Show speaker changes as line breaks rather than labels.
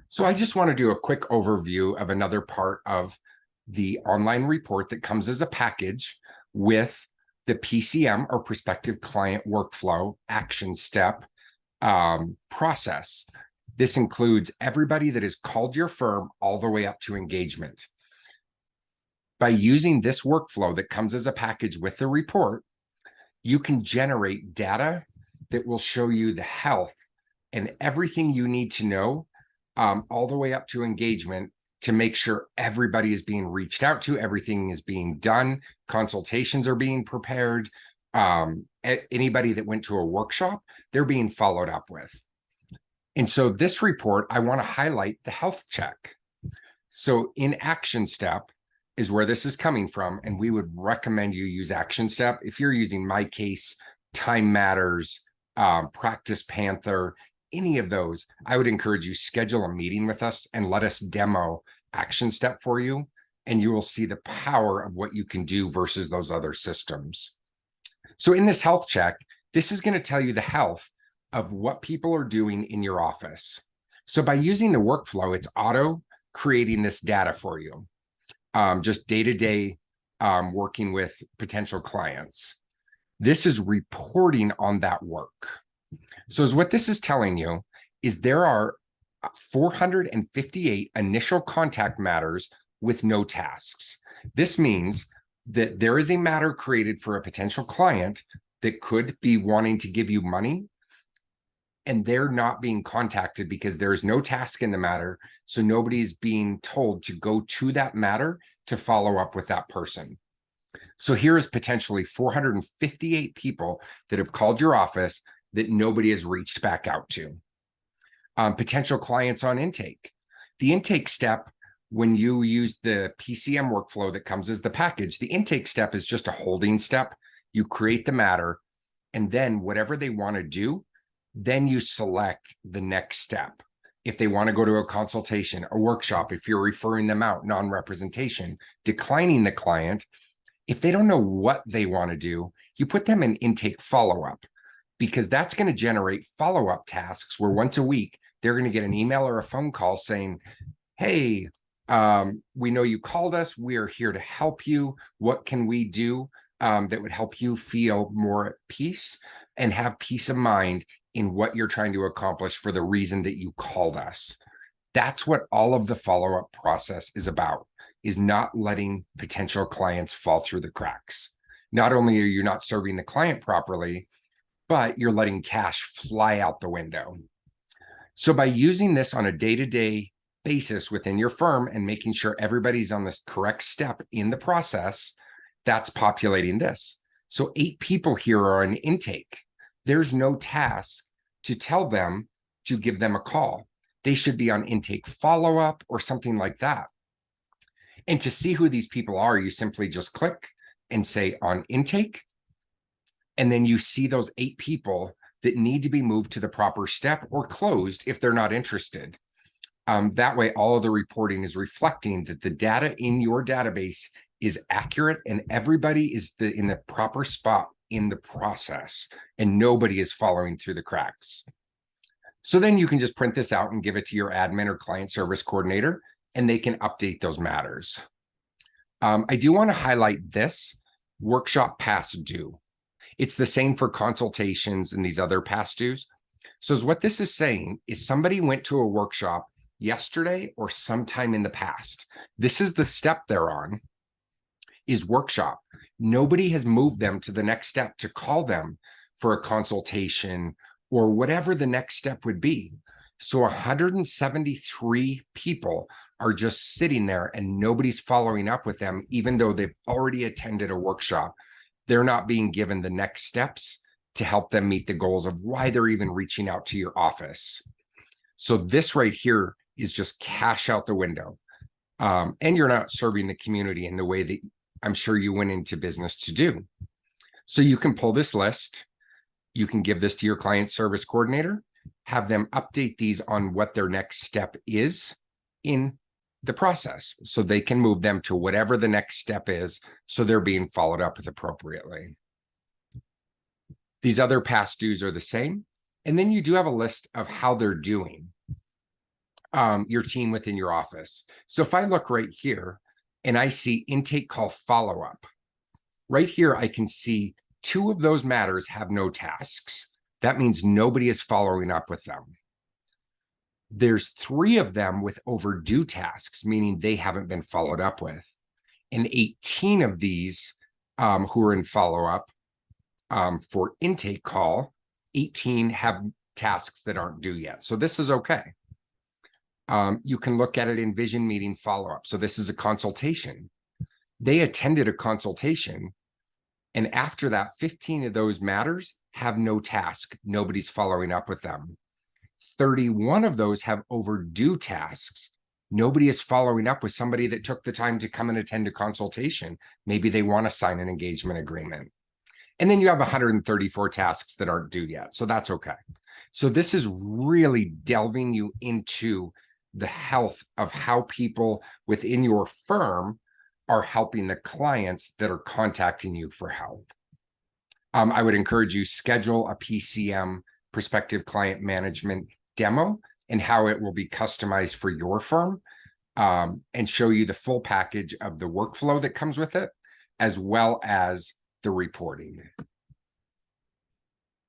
So I just want to do a quick overview of another part of the online report that comes as a package with the PCM or prospective client workflow action step process. This includes everybody that has called your firm all the way up to engagement. By using this workflow that comes as a package with the report, you can generate data that will show you the health and everything you need to know all the way up to engagement to make sure everybody is being reached out to, everything is being done, consultations are being prepared. Anybody that went to a workshop, they're being followed up with. And so this report, I want to highlight the health check. So in Actionstep is where this is coming from, and we would recommend you use Actionstep. If you're using my case, timematters, Practice Panther, any of those, I would encourage you schedule a meeting with us and let us demo Actionstep for you, and you will see the power of what you can do versus those other systems. So in this health check, this is going to tell you the health of what people are doing in your office. So by using the workflow, it's auto creating this data for you, just day-to-day working with potential clients. This is reporting on that work. So what this is telling you is there are 458 initial contact matters with no tasks. This means that there is a matter created for a potential client that could be wanting to give you money, and they're not being contacted because there is no task in the matter. So nobody is being told to go to that matter to follow up with that person. So here is potentially 458 people that have called your office that nobody has reached back out to. Potential clients on intake. The intake step, when you use the PCM workflow that comes as the package, the intake step is just a holding step. You create the matter, and then whatever they want to do, then you select the next step. If they want to go to a consultation, a workshop, if you're referring them out, non-representation, declining the client, if they don't know what they want to do, you put them in intake follow-up, because that's going to generate follow-up tasks where once a week, they're going to get an email or a phone call saying, hey, we know you called us. We're here to help you. What can we do that would help you feel more at peace and have peace of mind in what you're trying to accomplish for the reason that you called us? That's what all of the follow-up process is about, is not letting potential clients fall through the cracks. Not only are you not serving the client properly, but you're letting cash fly out the window. So by using this on a day-to-day basis within your firm and making sure everybody's on this correct step in the process, that's populating this. So 8 people here are on intake. There's no task to tell them to give them a call. They should be on intake follow-up or something like that. And to see who these people are, you simply just click and say on intake. And then you see those 8 people that need to be moved to the proper step or closed if they're not interested. That way, all of the reporting is reflecting that the data in your database is accurate and everybody is in the proper spot in the process and nobody is following through the cracks. So then you can just print this out and give it to your admin or client service coordinator, and they can update those matters. I do want to highlight this workshop past due. It's the same for consultations and these other past dues. So what this is saying is somebody went to a workshop yesterday or sometime in the past. This is the step they're on, is workshop. Nobody has moved them to the next step to call them for a consultation or whatever the next step would be. So 173 people are just sitting there and nobody's following up with them, even though they've already attended a workshop. They're not being given the next steps to help them meet the goals of why they're even reaching out to your office. So this right here is just cash out the window. And you're not serving the community in the way that I'm sure you went into business to do. So you can pull this list. You can give this to your client service coordinator, have them update these on what their next step is in the process, so they can move them to whatever the next step is, so they're being followed up with appropriately. These other past dues are the same. And then you do have a list of how they're doing. your team within your office. So if I look right here and I see intake call follow-up, right here, I can see 2 of those matters have no tasks. That means nobody is following up with them. There's 3 of them with overdue tasks, meaning they haven't been followed up with. And 18 of these who are in follow-up for intake call, 18 have tasks that aren't due yet. So this is okay. You can look at it in vision meeting follow-up. So this is a consultation. They attended a consultation, and after that, 15 of those matters have no task. Nobody's following up with them. 31 of those have overdue tasks. Nobody is following up with somebody that took the time to come and attend a consultation. Maybe they want to sign an engagement agreement. And then you have 134 tasks that aren't due yet. So that's okay. So this is really delving you into the health of how people within your firm are helping the clients that are contacting you for help. I would encourage you schedule a PCM, prospective client management demo, and how it will be customized for your firm, and show you the full package of the workflow that comes with it, as well as the reporting.